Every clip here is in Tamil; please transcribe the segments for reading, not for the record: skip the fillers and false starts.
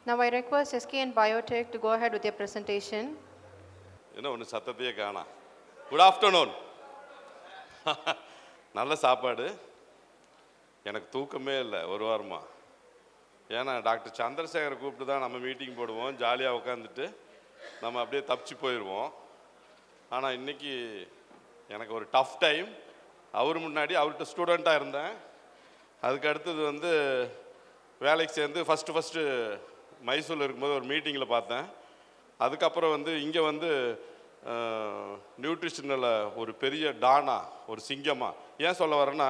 Now I request SKN Biotech to go ahead with their presentation. என்ன ஒன்று சத்தத்தையே காணா. Good afternoon. நல்ல சாப்பாடு. எனக்கு தூக்கமே இல்லை ஒரு வாரமாக. ஏன்னா டாக்டர் சந்திரசேகரை கூப்பிட்டு தான் நம்ம மீட்டிங் போடுவோம், ஜாலியாக உட்காந்துட்டு நம்ம அப்படியே தப்பிச்சு போயிடுவோம். ஆனால் இன்றைக்கி எனக்கு ஒரு டஃப் டைம். அவர் முன்னாடி அவர்கிட்ட ஸ்டூடெண்ட்டாக இருந்தேன். அதுக்கு அடுத்தது வந்து வேலைக்கு சேர்ந்து ஃபஸ்ட்டு மைசூரில் இருக்கும்போது ஒரு மீட்டிங்கில் பார்த்தேன். அதுக்கப்புறம் வந்து இங்கே வந்து நியூட்ரிஷனில் ஒரு பெரிய டானா, ஒரு சிங்கமாக. ஏன் சொல்ல வரேன்னா,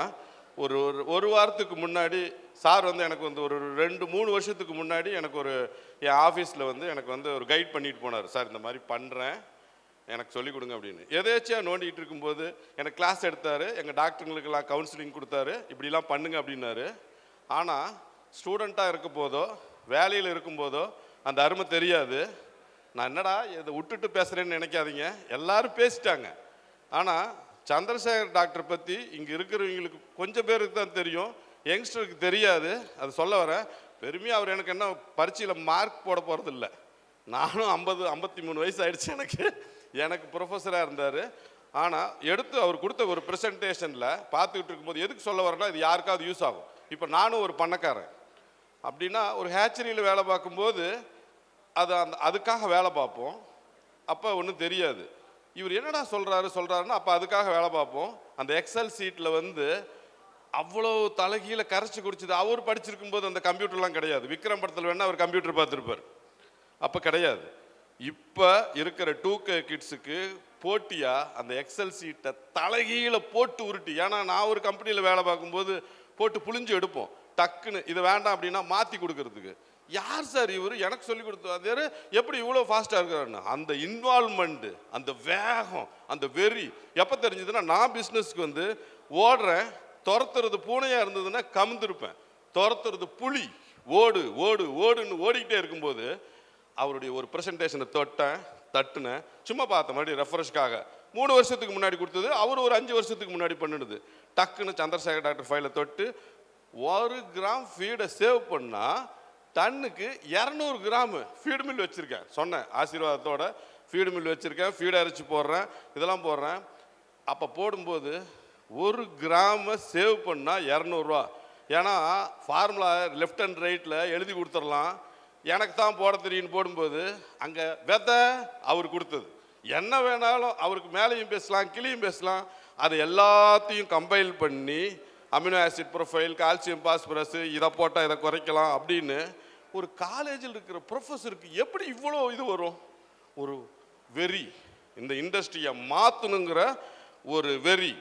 ஒரு வாரத்துக்கு முன்னாடி சார் வந்து எனக்கு வந்து ஒரு 2-3 வருஷத்துக்கு முன்னாடி எனக்கு என் ஆஃபீஸில் வந்து எனக்கு வந்து ஒரு கைட் பண்ணிட்டு போனார். சார் இந்த மாதிரி பண்ணுறேன், எனக்கு சொல்லிக் கொடுங்க அப்படின்னு. எதேச்சியாக நோண்டிகிட்டு இருக்கும்போது எனக்கு கிளாஸ் எடுத்தார். எங்கள் டாக்டருங்களுக்கெல்லாம் கவுன்சிலிங் கொடுத்தாரு, இப்படிலாம் பண்ணுங்க அப்படின்னாரு. ஆனால் ஸ்டூடெண்ட்டாக இருக்கும் போதோ வேலையில் இருக்கும்போதோ அந்த அருமை தெரியாது. நான் என்னடா இதை விட்டுட்டு பேசுகிறேன்னு நினைக்காதீங்க, எல்லாரும் பேசிட்டாங்க. ஆனால் சந்திரசேகர் டாக்டர் பற்றி இங்கே இருக்கிறவங்களுக்கு கொஞ்சம் பேருக்கு தான் தெரியும், யங்ஸ்டருக்கு தெரியாது. அது சொல்ல வரேன். பெருமையாக அவர் எனக்கு என்ன பரீட்சையில் மார்க் போட போகிறது இல்லை. நானும் 53 வயசு ஆயிடுச்சு எனக்கு ப்ரொஃபஸராக இருந்தார். ஆனால் எடுத்து அவர் கொடுத்த ஒரு ப்ரெசன்டேஷனில் பார்த்துக்கிட்டு இருக்கும்போது எதுக்கு சொல்ல வரேன்னா, இது யாருக்காவது யூஸ் ஆகும். இப்போ நானும் ஒரு பண்ணக்காரன் அப்படின்னா, ஒரு ஹேச்சரியில் வேலை பார்க்கும்போது அதுக்காக வேலை பார்ப்போம். அப்போ ஒன்றும் தெரியாது, இவர் என்னடா சொல்கிறாருன்னா அப்போ அதுக்காக வேலை பார்ப்போம். அந்த எக்ஸல் சீட்டில் வந்து அவ்வளோ தலைகீழ கரைச்சி குடிச்சது. அவர் படிச்சிருக்கும் போது அந்த கம்ப்யூட்டர்லாம் கிடையாது. விக்ரம் படத்தில் வேணால் அவர் கம்ப்யூட்டர் பார்த்துருப்பார், அப்போ கிடையாது. இப்போ இருக்கிற 2K கிட்ஸுக்கு போட்டியாக அந்த எக்ஸல் சீட்டை தலைகீழ போட்டு உருட்டி, ஏன்னா நான் ஒரு கம்பெனியில் வேலை பார்க்கும்போது போட்டு புளிஞ்சு எடுப்போம். டக்குன்னு இதை வேண்டாம் அப்படின்னா மாற்றி கொடுக்கறதுக்கு. யார் சார் இவர், எனக்கு சொல்லி கொடுத்தாரு, எப்படி இவ்வளோ ஃபாஸ்ட்டாக இருக்கிறாருன்னு. அந்த இன்வால்மெண்ட்டு, அந்த வேகம், அந்த வெறி எப்போ தெரிஞ்சதுன்னா, நான் பிஸ்னஸ்க்கு வந்து ஓடுறேன். துரத்துறது பூனையாக இருந்ததுன்னா கமுந்திருப்பேன், துரத்துறது புலி, ஓடு ஓடு ஓடுன்னு ஓடிக்கிட்டே இருக்கும்போது அவருடைய ஒரு ப்ரெசன்டேஷனை தட்டுனேன். சும்மா பார்த்த மாதிரி ரெஃப்ரெஷ்காக. 3 வருஷத்துக்கு முன்னாடி கொடுத்தது அவர் ஒரு 5 வருஷத்துக்கு முன்னாடி பண்ணிடுது. டக்குன்னு சந்திரசேகர் டாக்டர் ஃபைலை தொட்டு 1 கிராம் ஃபீடை சேவ் பண்ணால் டன்னுக்கு 200 கிராம் ஃபீடு மில் வச்சுருக்கேன். சொன்னேன் ஆசீர்வாதத்தோட, ஃபீடு மில் வச்சுருக்கேன், ஃபீடு அரைச்சி போடுறேன், இதெல்லாம் போடுறேன். அப்போ போடும்போது 1 கிராமை சேவ் பண்ணால் 200 ரூபா. ஏன்னா ஃபார்முலா லெஃப்ட் அண்ட் ரைட்டில் எழுதி கொடுத்துடலாம், எனக்கு தான் போட தெரியும்னு போடும்போது அங்கே விதை அவர் கொடுத்தது. என்ன வேணாலும் அவருக்கு மேலேயும் பேசலாம், கீழேயும் பேசலாம். அதை எல்லாத்தையும் கம்பைல் பண்ணி amino acid profile, calcium, phosphorus, இதை போட்டால் இதை குறைக்கலாம் அப்படின்னு ஒரு காலேஜில் இருக்கிற ப்ரொஃபஸருக்கு எப்படி இவ்வளோ இது வரும்? ஒரு வெறி, இந்த இண்டஸ்ட்ரியை மாற்றணுங்கிற ஒரு வெறி.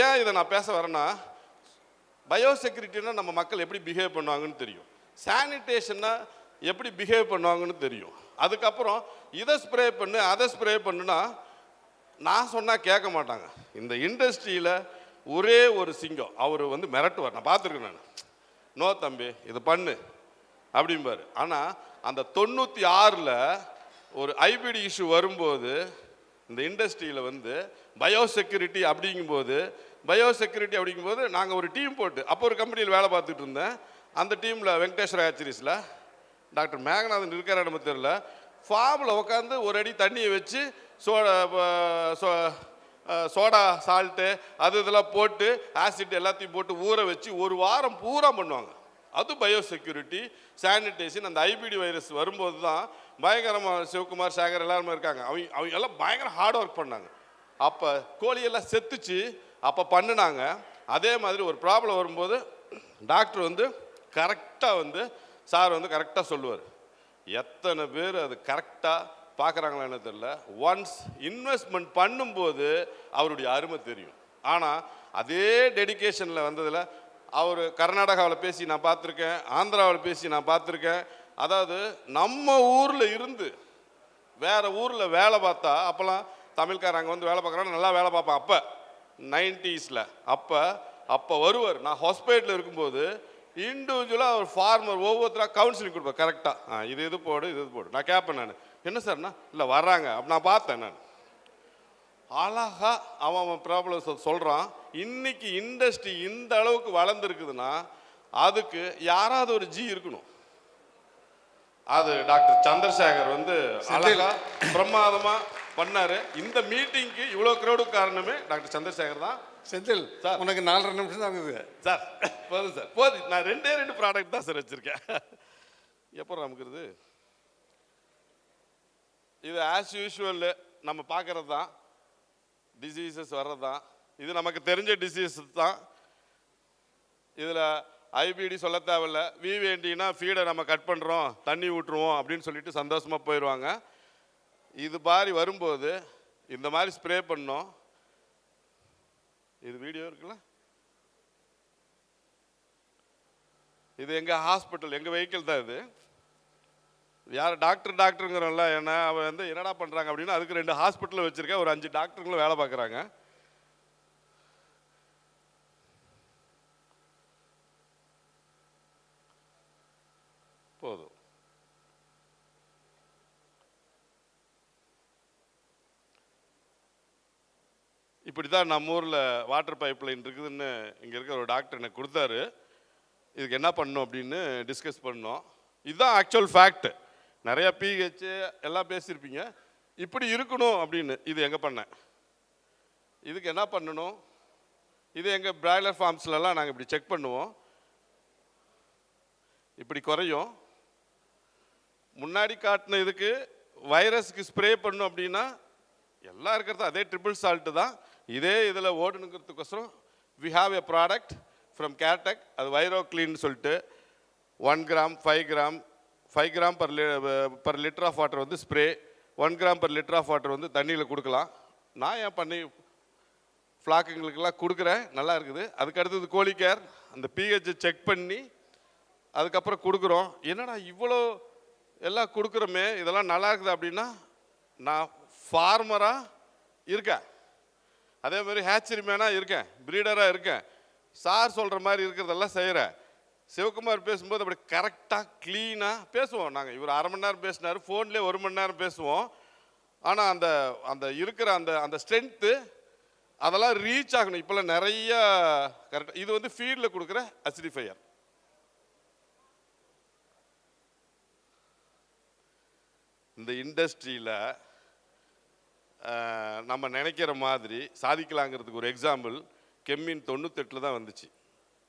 ஏன் இதை நான் பேச வரேன்னா, பயோசெக்யூரிட்டினா நம்ம மக்கள் எப்படி பிஹேவ் பண்ணுவாங்கன்னு தெரியும், சானிடேஷன்னா எப்படி பிஹேவ் பண்ணுவாங்கன்னு தெரியும். அதுக்கப்புறம் இதை ஸ்ப்ரே பண்ணு அதை ஸ்ப்ரே பண்ணுன்னா நான் சொன்னால் கேட்க மாட்டாங்க. இந்த இண்டஸ்ட்ரியில் ஒரே ஒரு சிங்கம், அவர் வந்து மிரட்டுவார். நான் பார்த்துருக்கேன். நான் நோ தம்பி இது பண்ணு அப்படிம்பார். ஆனால் அந்த 96ல் ஒரு ஐபிடி இஷ்யூ வரும்போது இந்த இண்டஸ்ட்ரியில் வந்து பயோசெக்யூரிட்டி அப்படிங்கும்போது நாங்கள் ஒரு டீம் போட்டு, அப்போ ஒரு கம்பெனியில் வேலை பார்த்துட்டு இருந்தேன். அந்த டீமில் வெங்கடேஸ்வர ஹேச்சரிஸில் டாக்டர் மேகநாதன் இருக்கிற இடமே தெரியல, ஃபார்மில் உட்காந்து ஒரு அடி தண்ணியை வச்சு சோடா சால்ட்டு இதெல்லாம் போட்டு ஆசிட் எல்லாத்தையும் போட்டு ஊற வச்சு 1 வாரம் பூரா பண்ணுவாங்க. அது பயோசெக்யூரிட்டி, சானிடேஷன். அந்த ஐபிடி வைரஸ் வரும்போது தான் பயங்கரமாக சிவகுமார், சேகர் எல்லாருமே இருக்காங்க, அவங்க எல்லாம் பயங்கர ஹார்ட் ஒர்க் பண்ணாங்க. அப்போ கோழியெல்லாம் செத்துச்சு, அப்போ பண்ணினாங்க. அதே மாதிரி ஒரு ப்ராப்ளம் வரும்போது டாக்டர் வந்து கரெக்டாக வந்து சார் வந்து கரெக்டாக சொல்லுவார். எத்தனை பேர் அது கரெக்டாக பார்க்குறாங்களா என்ன தெரியல. ஒன்ஸ் இன்வெஸ்ட்மெண்ட் பண்ணும்போது அவருடைய அருமை தெரியும். ஆனால் அதே டெடிக்கேஷனில் வந்ததில் அவர் கர்நாடகாவில் பேசி நான் பார்த்துருக்கேன், ஆந்திராவில் பேசி நான் பார்த்துருக்கேன். அதாவது நம்ம ஊரில் இருந்து வேறு ஊரில் வேலை பார்த்தா, அப்போல்லாம் தமிழ்காரங்க வந்து வேலை பார்க்குறாங்க, நல்லா வேலை பார்ப்பான். அப்போ 90ஸ்ல அப்போ வருவார். நான் ஹாஸ்பிட்டலில் இருக்கும்போது இண்டிவிஜுவலாக ஒரு ஃபார்மர் ஒவ்வொருத்தராக கவுன்சிலிங் கொடுப்பேன். கரெக்டாக இது போடு இது போடு. நான் கேட்பேன், நான் என்ன சார்ண்ணா இல்லை வர்றாங்க அப்படி நான் பார்த்தேன். நான் அழகா அவன் ப்ராப்ளம் சொல்கிறான். இன்னைக்கு இண்டஸ்ட்ரி இந்த அளவுக்கு வளர்ந்துருக்குதுன்னா அதுக்கு யாராவது ஒரு ஜி இருக்கணும். அது டாக்டர் சந்திரசேகர் வந்து அழகா பிரமாதமா பண்ணாரு. இந்த மீட்டிங்க்கு இவ்வளோ க்ரௌடு காரணமே டாக்டர் சந்திரசேகர் தான். செந்தில் சார் உனக்கு 4.5 நிமிஷம் தான் ஆகுது சார். போதும் சார், போதும். நான் 2 ப்ராடக்ட் தான் சார் வச்சிருக்கேன். எப்போ நமக்குறது இது ஆஸ் யூஷுவல் நம்ம பார்க்கறது தான், டிசீசஸ் வர்றது தான். இது நமக்கு தெரிஞ்ச டிசீஸ் தான். இதில் ஐபிடி சொல்ல தேவையில்ல. வேண்டினா ஃபீடை நம்ம கட் பண்ணுறோம், தண்ணி ஊற்றுருவோம் அப்படின்னு சொல்லிட்டு சந்தோஷமாக போயிடுவாங்க. இது மாதிரி வரும்போது இந்த மாதிரி ஸ்ப்ரே பண்ணோம். இது வீடியோ இருக்குல்ல, இது எங்கள் ஹாஸ்பிட்டல், எங்கள் வெஹிக்கிள் தான். இது யார் டாக்டருங்கிறோம்ல, ஏன்னா அவன் வந்து என்னடா பண்ணுறாங்க அப்படின்னா அதுக்கு 2 ஹாஸ்பிட்டல் வச்சுருக்கேன், ஒரு 5 டாக்டருங்களும் வேலை பார்க்குறாங்க. போதும். இப்படி தான் நம்ம ஊரில் வாட்டர் பைப் லைன் இருக்குதுன்னு இங்கே இருக்கிற ஒரு டாக்டர் எனக்கு கொடுத்தாரு. இதுக்கு என்ன பண்ணணும் அப்படின்னு டிஸ்கஸ் பண்ணோம். இதுதான் ஆக்சுவல் ஃபேக்ட். நிறைய பிஹெச் எல்லாம் பேசியிருப்பீங்க. இப்படி இருக்கணும் அப்படின்னு இது எங்கே பண்ணேன். இதுக்கு என்ன பண்ணணும், இது எங்கள் பிராய்லர் ஃபார்ம்ஸ்லலாம் நாங்கள் இப்படி செக் பண்ணுவோம். இப்படி குறையும். முன்னாடி காட்டின இதுக்கு வைரஸ்க்கு ஸ்ப்ரே பண்ணணும் அப்படின்னா எல்லாம் இருக்கிறது அதே ட்ரிபிள் சால்ட்டு தான். இதே இதில் ஓடணுங்கிறதுக்கோசரம் we have a product from கேர்டெக். அது வைரோ கிளீன்னு சொல்லிட்டு 1 gram 5 gram 5 gram per litre of water வந்து spray, 1 gram per litre of water வந்து தண்ணியில் கொடுக்கலாம். நான் ஏன் பண்ணி ஃப்ளாக்குங்களுக்கெல்லாம் கொடுக்குறேன், நல்லா இருக்குது. அதுக்கு அடுத்தது கோழி கேர், அந்த பிஹெச்சை செக் பண்ணி அதுக்கப்புறம் கொடுக்குறோம். என்னடா இவ்வளோ எல்லாம் கொடுக்குறோமே, இதெல்லாம் நல்லா இருக்குது அப்படின்னா நான் ஃபார்மராக இருக்கேன், அதே மாதிரி ஹேச்சரி மேனாக இருக்கேன், ப்ரீடராக இருக்கேன். சார் சொல்கிற மாதிரி இருக்கிறதெல்லாம் செய்கிறேன். சிவகுமார் பேசும்போது அப்படி கரெக்டாக க்ளீனாக பேசுவோம். நாங்கள் இவர் 1/2 மணி நேரம் பேசினார், ஃபோன்லேயே 1 மணி நேரம் பேசுவோம். ஆனால் அந்த அந்த இருக்கிற அந்த அந்த ஸ்ட்ரென்த்து அதெல்லாம் ரீச் ஆகணும். இப்போல்லாம் நிறைய கரெக்டாக இது வந்து ஃபீல்டில் கொடுக்குற அசிடிஃபையர். இந்த இண்டஸ்ட்ரியில் நம்ம நினைக்கிற மாதிரி சாதிக்கலாங்கிறதுக்கு ஒரு எக்ஸாம்பிள் கெம்மின் 98 தான் வந்துச்சு.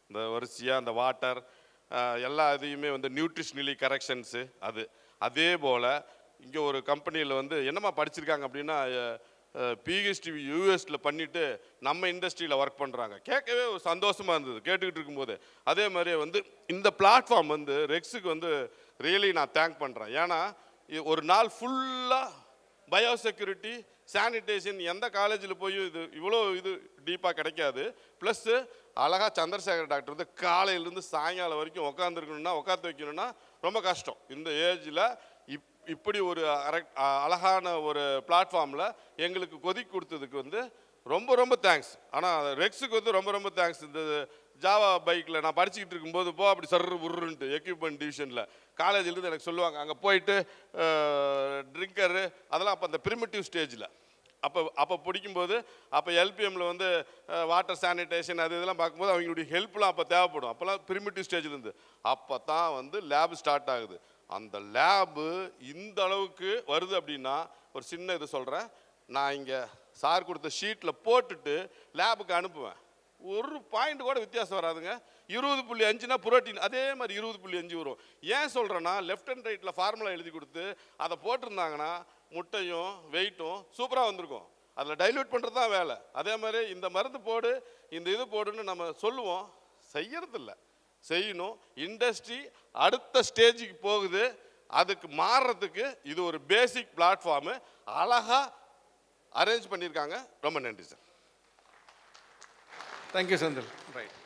இந்த வரிசையாக அந்த வாட்டர் எல்லா இதையுமே வந்து நியூட்ரிஷனலி கரெக்ஷன்ஸு அது. அதே போல் இங்கே ஒரு கம்பெனியில் வந்து என்னம்மா படிச்சிருக்காங்க அப்படின்னா பிஹெச்டி யூஎஸில் பண்ணிவிட்டு நம்ம இண்டஸ்ட்ரியில் ஒர்க் பண்ணுறாங்க. கேட்கவே ஒரு சந்தோஷமாக இருந்தது கேட்டுக்கிட்டு இருக்கும்போது. அதே மாதிரியே வந்து இந்த பிளாட்ஃபார்ம் வந்து ரெக்ஸுக்கு வந்து ரியலி நான் தேங்க் பண்ணுறேன். ஏன்னா ஒரு நாள் ஃபுல்லாக பயோசெக்யூரிட்டி சானிடேஷன் எந்த காலேஜில் போய் இது இவ்வளோ இது டீப்பாக கிடைக்காது. ப்ளஸ்ஸு அழகாக சந்திரசேகர் டாக்டர் வந்து காலையிலேருந்து சாயங்காலம் வரைக்கும் உட்காந்து வைக்கணும்னா ரொம்ப கஷ்டம். இந்த ஏஜில் இப்படி ஒரு அழகான ஒரு பிளாட்ஃபார்மில் எங்களுக்கு கொதிக்கு கொடுத்ததுக்கு வந்து ரொம்ப ரொம்ப தேங்க்ஸ். ஆனால் ரெக்ஸுக்கு வந்து ரொம்ப ரொம்ப தேங்க்ஸ். இந்த ஜாவா பைக்கில் நான் படிச்சுக்கிட்டு இருக்கும்போது அப்படி சர்ரு உருன்ட்டு எக்யூப்மெண்ட் டிவிஷனில் காலேஜிலேருந்து எனக்கு சொல்லுவாங்க, அங்கே போயிட்டு ட்ரிங்கரு அதெல்லாம் அப்போ அந்த ப்ரிமிட்டிவ் ஸ்டேஜில் அப்போ பிடிக்கும்போது அப்போ எல்பிஎம்மில் வந்து வாட்டர் சானிடேஷன் அது இதெல்லாம் பார்க்கும்போது அவங்களுடைய ஹெல்ப்லாம் அப்போ தேவைப்படும். அப்போல்லாம் ப்ரிமிட்டிவ் ஸ்டேஜில் இருந்து அப்போ தான் வந்து லேப் ஸ்டார்ட் ஆகுது. அந்த லேபு இந்த அளவுக்கு வருது அப்படின்னா ஒரு சின்ன இது சொல்கிறேன். நான் இங்கே சார் கொடுத்த ஷீட்டில் போட்டுட்டு லேபுக்கு அனுப்புவேன். ஒரு பாயிண்ட் கூட வித்தியாசம் வராதுங்க. 20.5னா புரோட்டீன் அதே மாதிரி 20.5 வரும். ஏன் சொல்கிறேன்னா லெஃப்ட் அண்ட் ரைட்டில் ஃபார்முலா எழுதி கொடுத்து அதை போட்டிருந்தாங்கன்னா முட்டையும் வெயிட்டும் சூப்பராக வந்திருக்கும். அதில் டைல்யூட் பண்ணுறது தான் வேலை. அதே மாதிரி இந்த மருந்து போடு இந்த இது போடுன்னு நம்ம சொல்லுவோம், செய்யறதில்ல. செய்யணும். இண்டஸ்ட்ரி அடுத்த ஸ்டேஜுக்கு போகுது. அதுக்கு மாறுறதுக்கு இது ஒரு பேசிக் பிளாட்ஃபார்மு அழகாக அரேஞ்ச் பண்ணியிருக்காங்க. ரொம்ப நன்றி சார். தேங்க்யூ செந்தில். ரைட்.